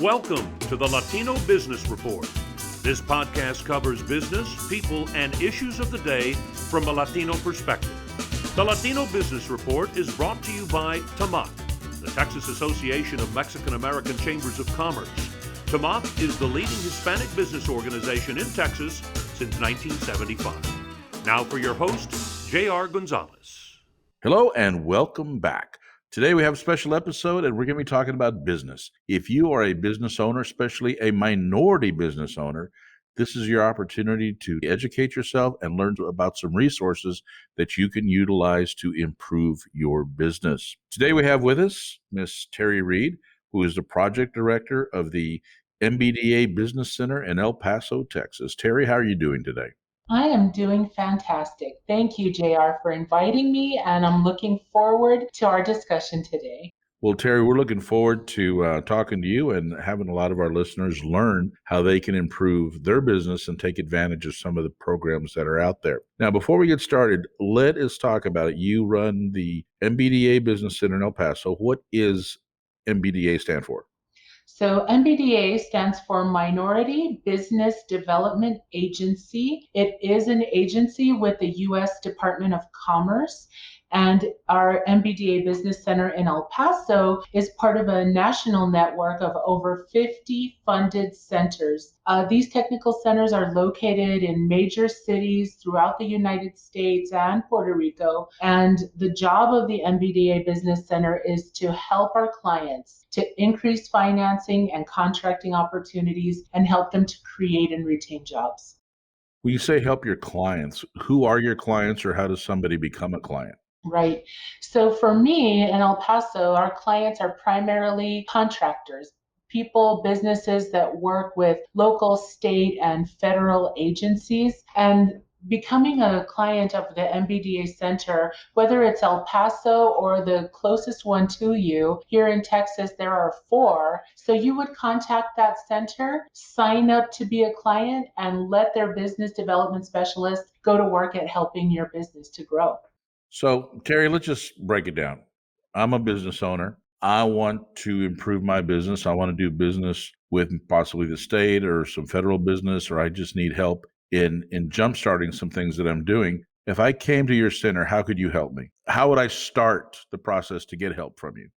Welcome to the Latino Business Report. This podcast covers business, people, and issues of the day from a Latino perspective. The Latino Business Report is brought to you by TAMAC, the Texas Association of Mexican American Chambers of Commerce. TAMAC is the leading Hispanic business organization in Texas since 1975. Now for your host, J.R. Gonzalez. Hello and welcome back. Today we have a special episode and we're going to be talking about business. If you are a business owner, especially a minority business owner, this is your opportunity to educate yourself and learn about some resources that you can utilize to improve your business. Today we have with us Miss Terri Reed, who is the project director of the MBDA Business Center in El Paso, Texas. Terri, how are you doing today? I am doing fantastic. Thank you, JR, for inviting me, and I'm looking forward to our discussion today. Well, Terri, we're looking forward to talking to you and having a lot of our listeners learn how they can improve their business and take advantage of some of the programs that are out there. Now, before we get started, let us talk about it. You run the MBDA Business Center in El Paso. What is MBDA stand for? So MBDA stands for Minority Business Development Agency. It is an agency with the U.S. Department of Commerce. And our MBDA Business Center in El Paso is part of a national network of over 50 funded centers. These technical centers are located in major cities throughout the United States and Puerto Rico. And the job of the MBDA Business Center is to help our clients to increase financing and contracting opportunities and help them to create and retain jobs. When you say help your clients, who are your clients or how does somebody become a client? Right. So for me in El Paso, our clients are primarily contractors, people, businesses that work with local, state, and federal agencies. And becoming a client of the MBDA Center, whether it's El Paso or the closest one to you, here in Texas, there are 4. So you would contact that center, sign up to be a client, and let their business development specialist go to work at helping your business to grow. So, Terri, let's just break it down. I'm a business owner. I want to improve my business. I want to do business with possibly the state or some federal business, or I just need help in jump-starting some things that I'm doing. If I came to your center, how could you help me? How would I start the process to get help from you?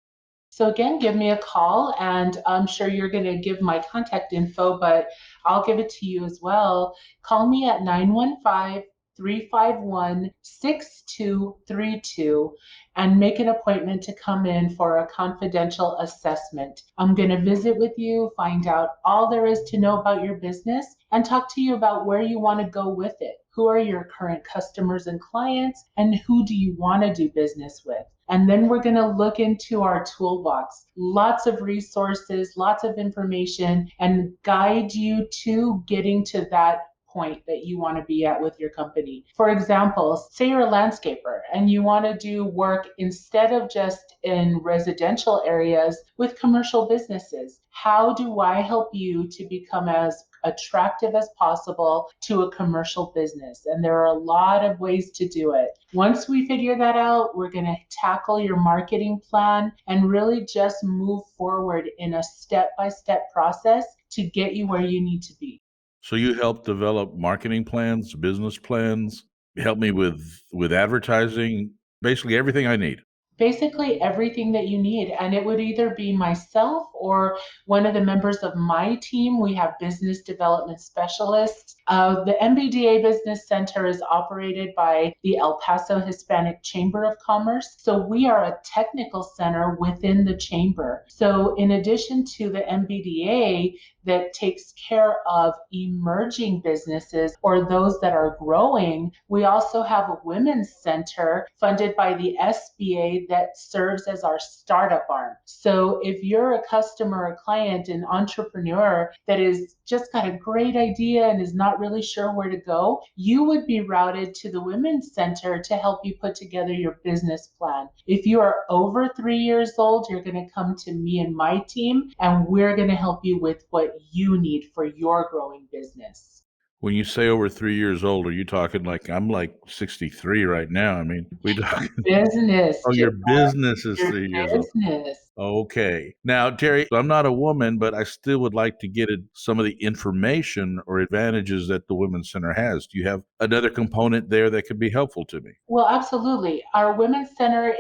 So again, give me a call, and I'm sure you're going to give my contact info, but I'll give it to you as well. Call me at 915-351-6232 and make an appointment to come in for a confidential assessment. I'm going to visit with you, find out all there is to know about your business, and talk to you about where you want to go with it. Who are your current customers and clients, and who do you want to do business with? And then we're going to look into our toolbox. Lots of resources, lots of information, and guide you to getting to that point that you want to be at with your company. For example, say you're a landscaper and you want to do work instead of just in residential areas with commercial businesses. How do I help you to become as attractive as possible to a commercial business? And there are a lot of ways to do it. Once we figure that out, we're going to tackle your marketing plan and really just move forward in a step-by-step process to get you where you need to be. So you help develop marketing plans, business plans, help me with advertising, basically everything I need. Basically everything that you need. And it would either be myself or one of the members of my team. We have business development specialists. The MBDA Business Center is operated by the El Paso Hispanic Chamber of Commerce. So we are a technical center within the chamber. So in addition to the MBDA that takes care of emerging businesses or those that are growing, we also have a women's center funded by the SBA that serves as our startup arm. So if you're a customer, a client, an entrepreneur that is just got a great idea and is not really sure where to go, you would be routed to the Women's Center to help you put together your business plan. If you are over 3 years old, you're going to come to me and my team, and we're going to help you with what you need for your growing business. When you say over 3 years old, are you talking like I'm like 63 right now? I mean, we talking Business. Oh, your business is Your 3 years old. business. Okay. Now, Terry, I'm not a woman, but I still would like to get some of the information or advantages that the Women's Center has. Do you have another component there that could be helpful to me? Well, absolutely. Our Women's Center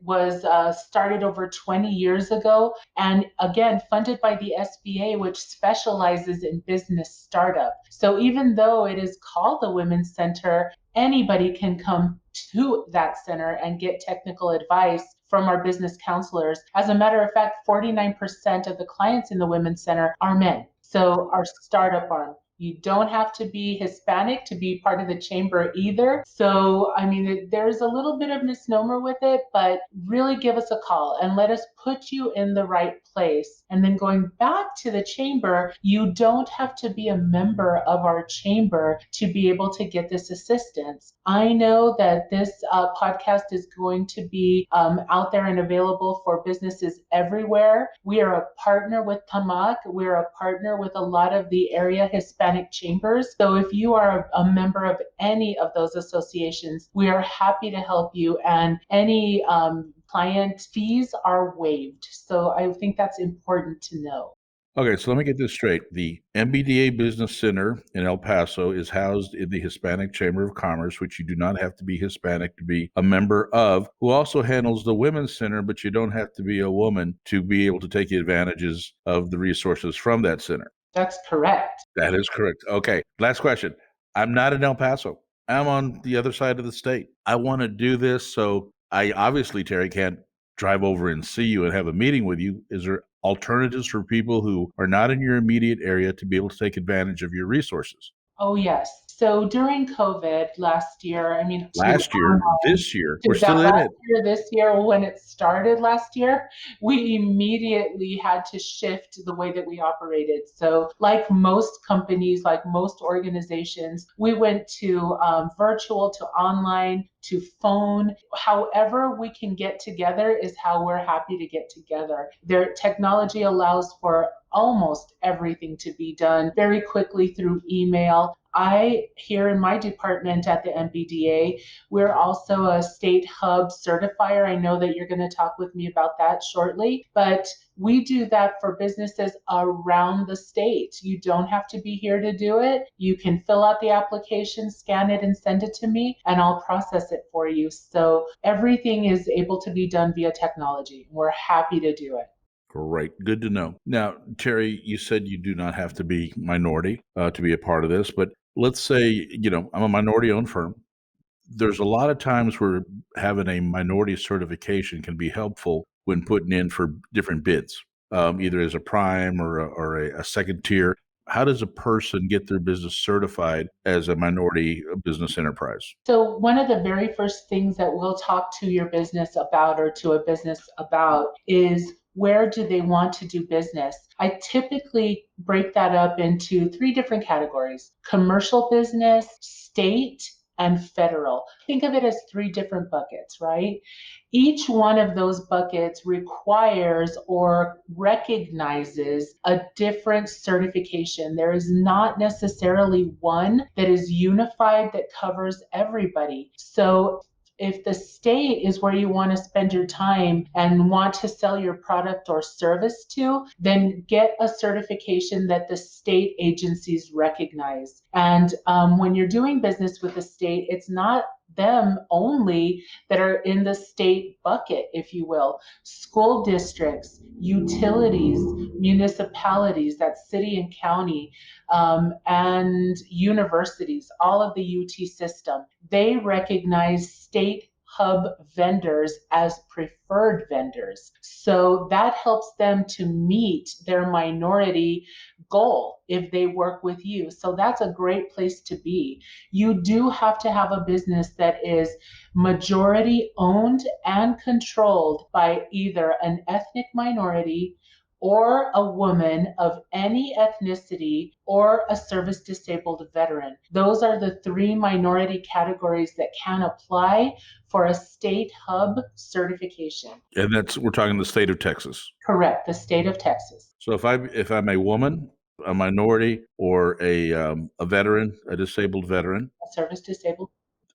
was started over 20 years ago, and again, funded by the SBA, which specializes in business startup. So even though it is called the Women's Center, anybody can come to that center and get technical advice from our business counselors. As a matter of fact, 49% of the clients in the Women's Center are men. So our startup arm. You don't have to be Hispanic to be part of the chamber either. So, I mean, there's a little bit of misnomer with it, but really give us a call and let us put you in the right place. And then going back to the chamber, you don't have to be a member of our chamber to be able to get this assistance. I know that this podcast is going to be out there and available for businesses everywhere. We are a partner with PAMAC. We're a partner with a lot of the area Hispanic chambers. So if you are a member of any of those associations, we are happy to help you, and any client fees are waived. So I think that's important to know. Okay, so let me get this straight. The MBDA Business Center in El Paso is housed in the Hispanic Chamber of Commerce, which you do not have to be Hispanic to be a member of, who also handles the Women's Center, but you don't have to be a woman to be able to take advantages of the resources from that center. That's correct. That is correct. Okay, last question. I'm not in El Paso. I'm on the other side of the state. I want to do this, so I obviously, Terry, can't drive over and see you and have a meeting with you. Is there alternatives for people who are not in your immediate area to be able to take advantage of your resources? Oh, yes. So during COVID last year, I mean, Last year, this year, we're still in it. this year, when it started last year, we immediately had to shift the way that we operated. So like most companies, like most organizations, we went to virtual, to online, to phone. However we can get together is how we're happy to get together. Their technology allows for almost everything to be done very quickly through email. Here in my department at the MBDA, we're also a state hub certifier. I know that you're going to talk with me about that shortly, but we do that for businesses around the state. You don't have to be here to do it. You can fill out the application, scan it, and send it to me, and I'll process it for you. So everything is able to be done via technology. We're happy to do it. Great. Good to know. Now, Terry, you said you do not have to be minority to be a part of this, but let's say, I'm a minority-owned firm. There's a lot of times where having a minority certification can be helpful when putting in for different bids, either as a prime or a second tier. How does a person get their business certified as a minority business enterprise? So one of the very first things that we'll talk to your business about, or to a business about, is where do they want to do business? I typically break that up into 3 different categories: commercial business, state, and federal. Think of it as 3 different buckets, right? Each one of those buckets requires or recognizes a different certification. There is not necessarily one that is unified that covers everybody. So if the state is where you want to spend your time and want to sell your product or service to, then get a certification that the state agencies recognize. And when you're doing business with the state, it's not them only that are in the state bucket, if you will. School districts, utilities, municipalities, that's city and county, and universities, all of the UT system, they recognize state hub vendors as preferred vendors. So that helps them to meet their minority goal if they work with you. So that's a great place to be. You do have to have a business that is majority owned and controlled by either an ethnic minority or a woman of any ethnicity or a service disabled veteran. Those are the 3 minority categories that can apply for a state hub certification. And we're talking the state of Texas. Correct, the state of Texas. So if I'm a woman, a minority, or a veteran, a disabled veteran, A service disabled.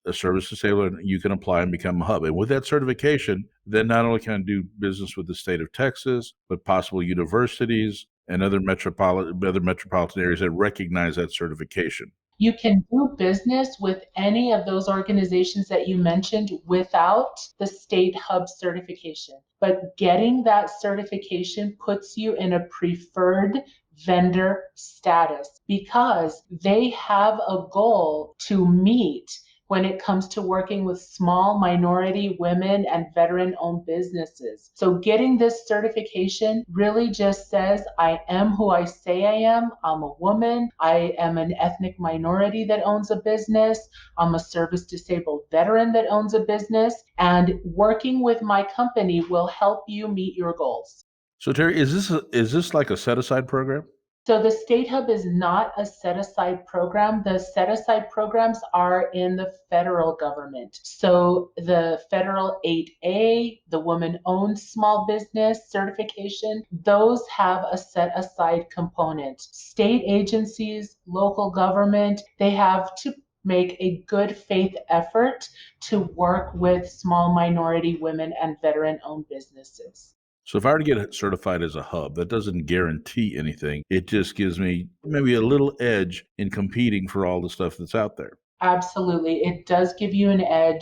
a service disabled, and you can apply and become a hub. And with that certification, then not only can I do business with the state of Texas, but possible universities and other metropolitan areas that recognize that certification. You can do business with any of those organizations that you mentioned without the state hub certification. But getting that certification puts you in a preferred vendor status because they have a goal to meet when it comes to working with small minority women and veteran-owned businesses. So getting this certification really just says, I am who I say I am. I'm a woman. I am an ethnic minority that owns a business. I'm a service-disabled veteran that owns a business. And working with my company will help you meet your goals. So Terri, is this like a set-aside program? So the State Hub is not a set-aside program. The set-aside programs are in the federal government. So the federal 8A, the woman-owned small business certification, those have a set-aside component. State agencies, local government, they have to make a good faith effort to work with small minority women and veteran-owned businesses. So if I were to get certified as a hub, that doesn't guarantee anything. It just gives me maybe a little edge in competing for all the stuff that's out there. Absolutely. It does give you an edge.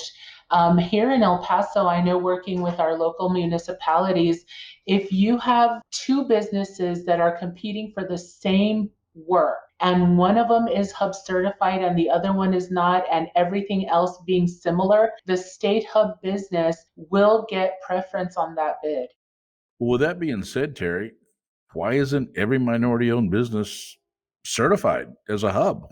Here in El Paso, I know working with our local municipalities, if you have two businesses that are competing for the same work, and one of them is hub certified and the other one is not, and everything else being similar, the state hub business will get preference on that bid. Well, with that being said, Terri, why isn't every minority-owned business certified as a hub?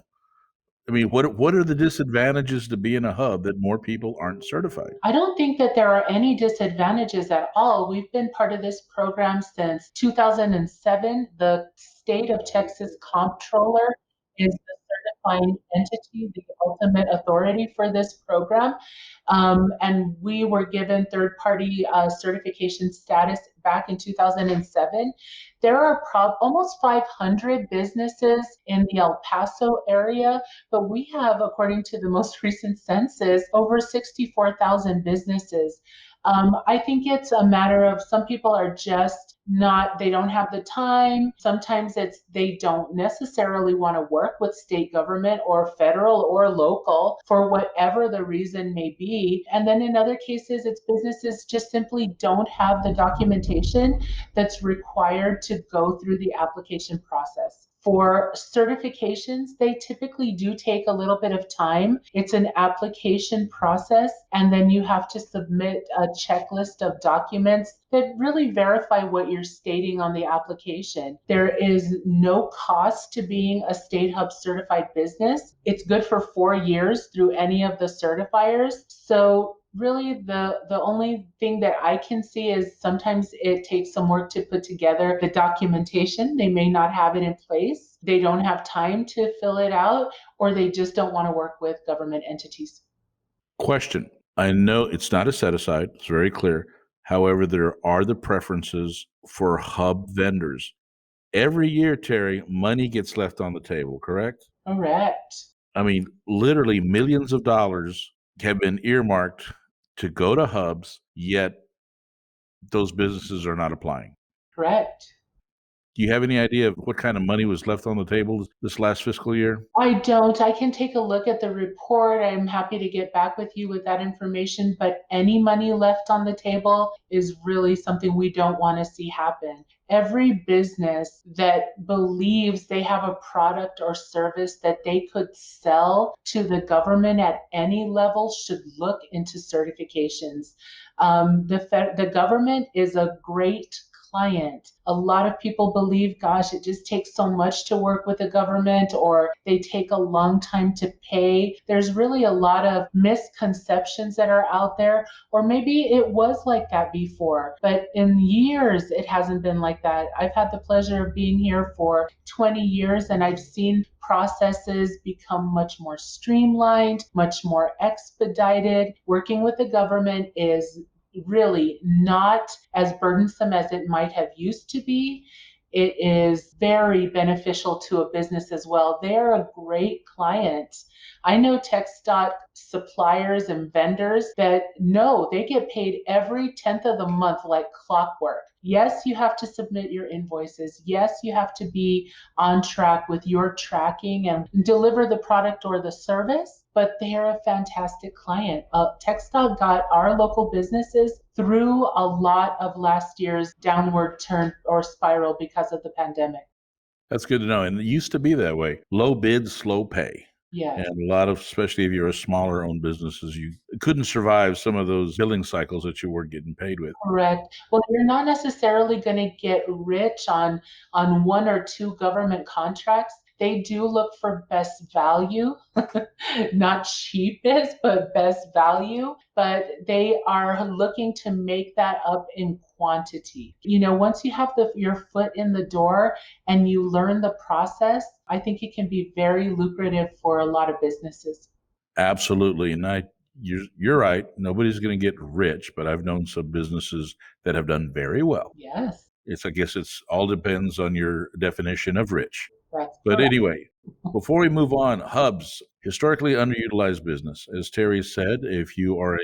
I mean, what are the disadvantages to being a hub that more people aren't certified? I don't think that there are any disadvantages at all. We've been part of this program since 2007. The state of Texas comptroller is the certifying entity, the ultimate authority for this program. And we were given third-party certification status back in 2007. There are almost 500 businesses in the El Paso area, but we have, according to the most recent census, over 64,000 businesses. I think it's a matter of some people are just not, they don't have the time. Sometimes it's they don't necessarily want to work with state government or federal or local for whatever the reason may be. And then in other cases, it's businesses just simply don't have the documentation that's required to go through the application process. For certifications, they typically do take a little bit of time. It's an application process, and then you have to submit a checklist of documents that really verify what you're stating on the application. There is no cost to being a State Hub certified business. It's good for 4 years through any of the certifiers. So really the only thing that I can see is sometimes it takes some work to put together the documentation. They may not have it in place. They don't have time to fill it out, or they just don't want to work with government entities. Question. I know it's not a set aside. It's very clear. However, there are the preferences for hub vendors. Every year, Terri, money gets left on the table, correct? Correct. I mean, literally millions of dollars have been earmarked to go to hubs, yet those businesses are not applying. Correct. Do you have any idea of what kind of money was left on the table this last fiscal year? I don't. I can take a look at the report. I'm happy to get back with you with that information, but any money left on the table is really something we don't want to see happen. Every business that believes they have a product or service that they could sell to the government at any level should look into certifications. The government is a great client. A lot of people believe, gosh, it just takes so much to work with the government, or they take a long time to pay. There's really a lot of misconceptions that are out there, or maybe it was like that before, but in years it hasn't been like that. I've had the pleasure of being here for 20 years, and I've seen processes become much more streamlined, much more expedited. Working with the government is really not as burdensome as it might have used to be. it is very beneficial to a business as well. They're a great client. I know TxDOT suppliers and vendors that know they get paid every 10th of the month like clockwork. Yes, you have to submit your invoices. Yes, you have to be on track with your tracking and deliver the product or the service, but they are a fantastic client. TxDOT got our local businesses through a lot of last year's downward turn or spiral because of the pandemic. That's good to know. And it used to be that way. Low bid, slow pay. Yes. And a lot of, especially if you're a smaller owned businesses, you couldn't survive some of those billing cycles that you were getting paid with. Correct. Well, you're not necessarily going to get rich on one or two government contracts. They do look for best value, not cheapest, but best value. But they are looking to make that up in quantity. Once you have your foot in the door and you learn the process, I think it can be very lucrative for a lot of businesses. Absolutely. And you're right. Nobody's going to get rich, but I've known some businesses that have done very well. Yes, I guess it's all depends on your definition of rich. that's But correct. anyway, before we move on, hubs, historically underutilized business. As Terry said, if you are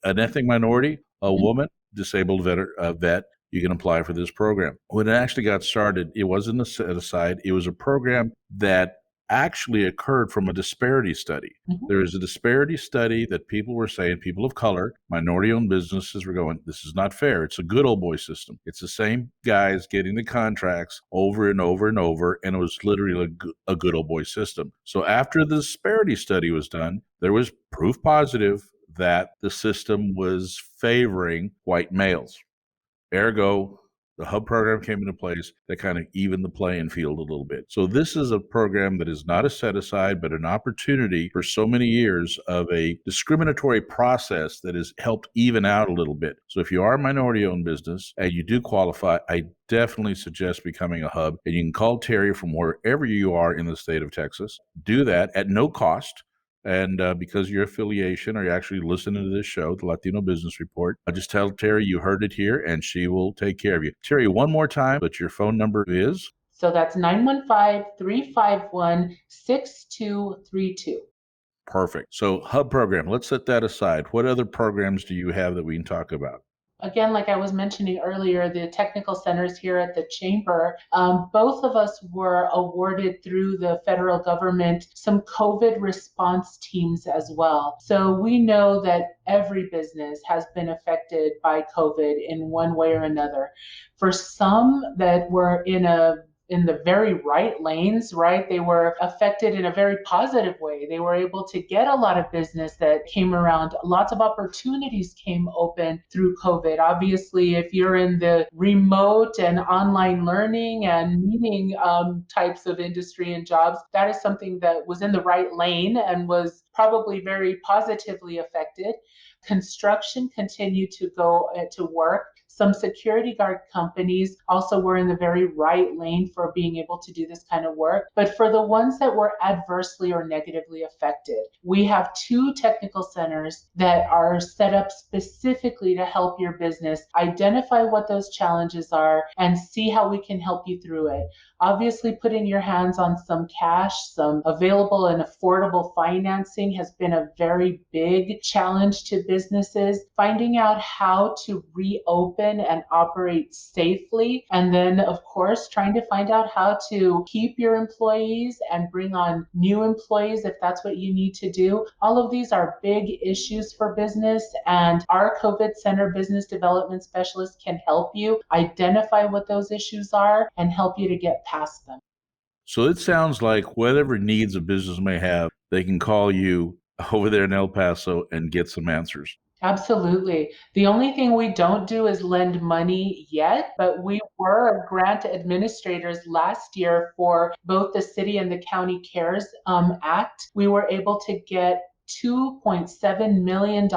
an ethnic minority, a woman, disabled vet, you can apply for this program. When it actually got started, it wasn't a set aside. It was a program that actually occurred from a disparity study. Mhm. There is a disparity study that people were saying, people of color, minority-owned businesses were going, this is not fair. It's a good old boy system. It's the same guys getting the contracts over and over and over, and it was literally a good old boy system. So after the disparity study was done, there was proof positive that the system was favoring white males. Ergo, the hub program came into place that kind of evened the playing field a little bit. So this is a program that is not a set aside, but an opportunity for so many years of a discriminatory process that has helped even out a little bit. So if you are a minority owned business and you do qualify, I definitely suggest becoming a hub. And you can call Terry from wherever you are in the state of Texas. Do that at no cost. And because your affiliation or you're actually listening to this show, the Latino Business Report, I just tell Terry you heard it here and she will take care of you. Terry, one more time, but your phone number is? So that's 915-351-6232. Perfect. So hub program, let's set that aside. What other programs do you have that we can talk about? Again, like I was mentioning earlier, the technical centers here at the chamber, both of us were awarded through the federal government some COVID response teams as well. So we know that every business has been affected by COVID in one way or another. For some that were in the very right lanes, right? They were affected in a very positive way. They were able to get a lot of business that came around. Lots of opportunities came open through COVID. Obviously, if you're in the remote and online learning and meeting types of industry and jobs, that is something that was in the right lane and was probably very positively affected. Construction continued to go to work. Some security guard companies also were in the very right lane for being able to do this kind of work. But for the ones that were adversely or negatively affected, we have 2 technical centers that are set up specifically to help your business identify what those challenges are and see how we can help you through it. Obviously, putting your hands on some cash, some available and affordable financing has been a very big challenge to businesses. Finding out how to reopen and operate safely, and then, of course, trying to find out how to keep your employees and bring on new employees if that's what you need to do. All of these are big issues for business, and our COVID Center Business Development Specialist can help you identify what those issues are and help you to get past them. So it sounds like whatever needs a business may have, they can call you over there in El Paso and get some answers. Absolutely. The only thing we don't do is lend money yet, but we were grant administrators last year for both the city and the county CARES Act. We were able to get $2.7 million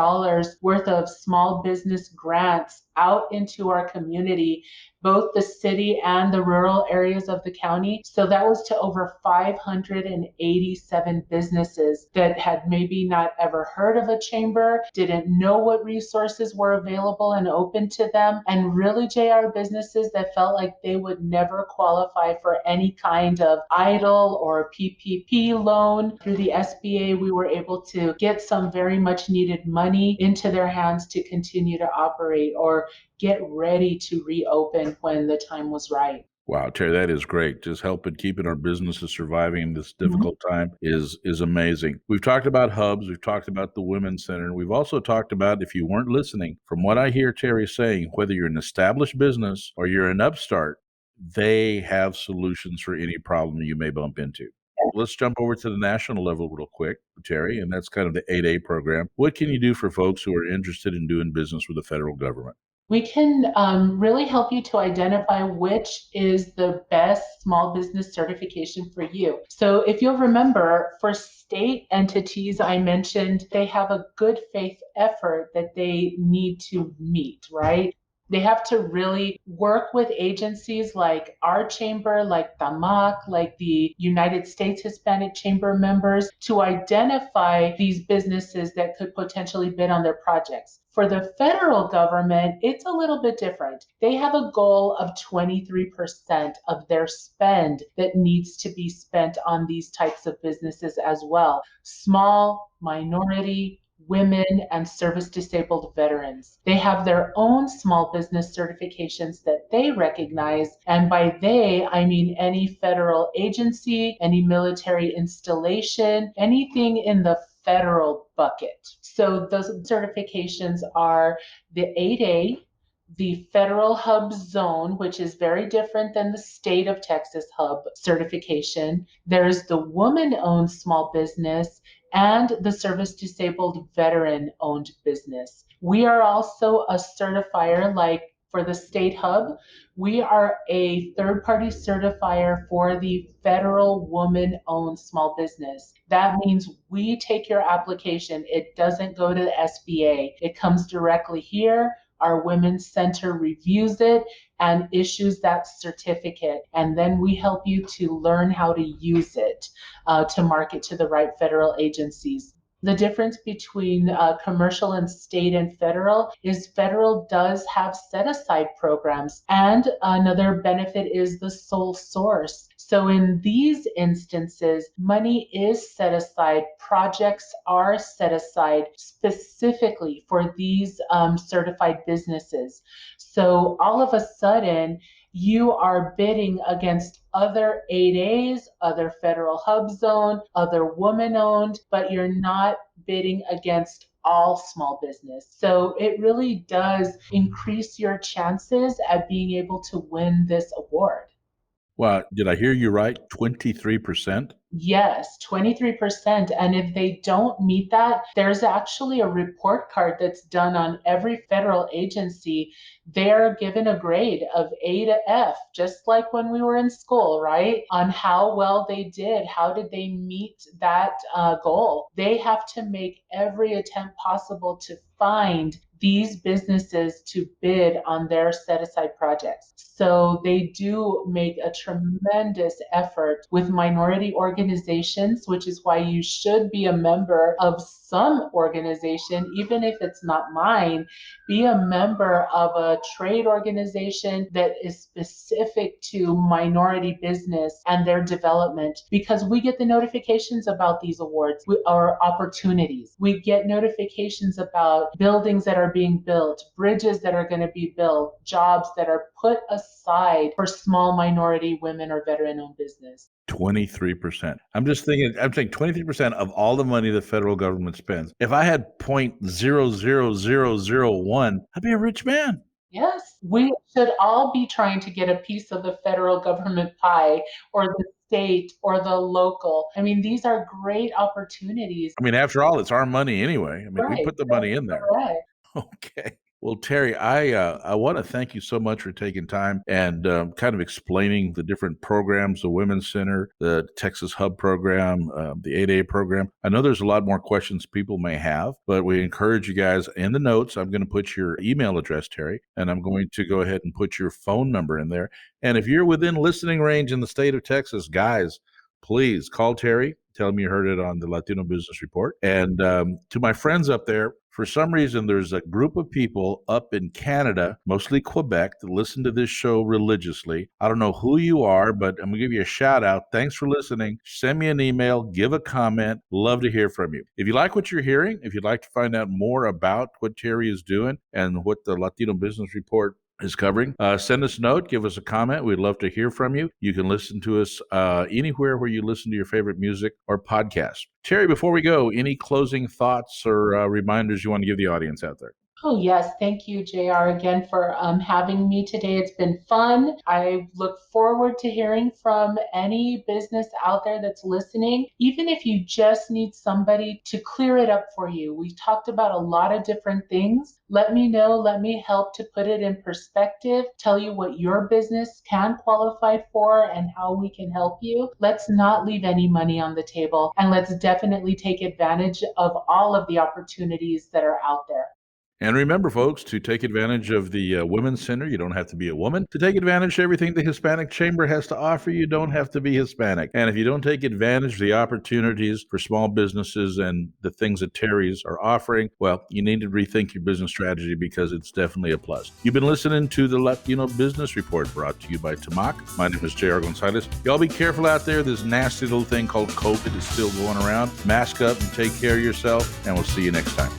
worth of small business grants out into our community, both the city and the rural areas of the county. So that was to over 587 businesses that had maybe not ever heard of a chamber, didn't know what resources were available and open to them, and really JR businesses that felt like they would never qualify for any kind of EIDL or PPP loan. Through the SBA, we were able to get some very much needed money into their hands to continue to operate or get ready to reopen when the time was right. Wow, Terry, that is great. Just helping keeping our businesses surviving in this Mhm. difficult time is amazing. We've talked about hubs, we've talked about the Women's Center, and we've also talked about, if you weren't listening, from what I hear Terry saying, whether you're an established business or you're an upstart, they have solutions for any problem you may bump into. Let's jump over to the national level real quick, Terry, and that's kind of the 8A program. What can you do for folks who are interested in doing business with the federal government? We can really help you to identify which is the best small business certification for you. So if you'll remember, for state entities, I mentioned they have a good faith effort that they need to meet, right? They have to really work with agencies like our chamber, like TAMAC, like the United States Hispanic Chamber members to identify these businesses that could potentially bid on their projects. For the federal government, it's a little bit different. They have a goal of 23% of their spend that needs to be spent on these types of businesses as well. Small, minority, women, and service disabled veterans. They have their own small business certifications that they recognize. And by they, I mean any federal agency, any military installation, anything in the federal bucket. So those certifications are the 8A, the federal hub zone, which is very different than the state of Texas hub certification. There's the woman owned small business and the service disabled veteran owned business. We are also a certifier like for the state hub. We are a third party certifier for the federal woman owned small business. That means we take your application. It doesn't go to the SBA. It comes directly here. Our Women's Center reviews it and issues that certificate. And then we help you to learn how to use it to market to the right federal agencies. The difference between commercial and state and federal is federal does have set aside programs. And another benefit is the sole source. So in these instances, money is set aside, projects are set aside specifically for these certified businesses. So all of a sudden, you are bidding against other 8As, other federal hub zone, other woman owned, but you're not bidding against all small business. So it really does increase your chances at being able to win this award. Wow, did I hear you right? 23%? Yes, 23%. And if they don't meet that, there's actually a report card that's done on every federal agency. They're given a grade of A to F, just like when we were in school, right? On how well they did. How did they meet that goal? They have to make every attempt possible to find these businesses to bid on their set aside projects. So they do make a tremendous effort with minority organizations, which is why you should be a member of some organization, even if it's not mine. Be a member of a trade organization that is specific to minority business and their development, because we get the notifications about these awards or opportunities. We get notifications about buildings that are being built, bridges that are going to be built, jobs that are put aside for small minority women or veteran owned business. 23%. I'm saying 23% of all the money the federal government spends. If I had 0.00001, I'd be a rich man. Yes, we should all be trying to get a piece of the federal government pie or the state or the local. I mean, these are great opportunities. I mean, after all, it's our money anyway. I mean, we Right, put the money in there. correct. Okay. Well, Terri, I want to thank you so much for taking time and kind of explaining the different programs, the Women's Center, the Texas Hub program, the 8A program. I know there's a lot more questions people may have, but we encourage you guys in the notes. I'm going to put your email address, Terri, and I'm going to go ahead and put your phone number in there. And if you're within listening range in the state of Texas, guys, please call Terri. Tell me you heard it on the Latino Business Report. And to my friends up there, for some reason, there's a group of people up in Canada, mostly Quebec, that listen to this show religiously. I don't know who you are, but I'm going to give you a shout out. Thanks for listening. Send me an email, give a comment. Love to hear from you. If you like what you're hearing, if you'd like to find out more about what Terri is doing and what the Latino Business Report is covering, send us a note, give us a comment. We'd love to hear from you. You can listen to us anywhere where you listen to your favorite music or podcast. Terri, before we go, any closing thoughts or reminders you want to give the audience out there? Oh, yes. Thank you, JR, again for having me today. It's been fun. I look forward to hearing from any business out there that's listening. Even if you just need somebody to clear it up for you. We've talked about a lot of different things. Let me know. Let me help to put it in perspective, tell you what your business can qualify for and how we can help you. Let's not leave any money on the table, and let's definitely take advantage of all of the opportunities that are out there. And remember, folks, to take advantage of the Women's Center, you don't have to be a woman. To take advantage of everything the Hispanic Chamber has to offer, you don't have to be Hispanic. And if you don't take advantage of the opportunities for small businesses and the things that Terri's are offering, well, you need to rethink your business strategy because it's definitely a plus. You've been listening to the Latino Business Report brought to you by TAMAC. My name is J.R. Gonzalez. Y'all be careful out there. This nasty little thing called COVID is still going around. Mask up and take care of yourself, and we'll see you next time.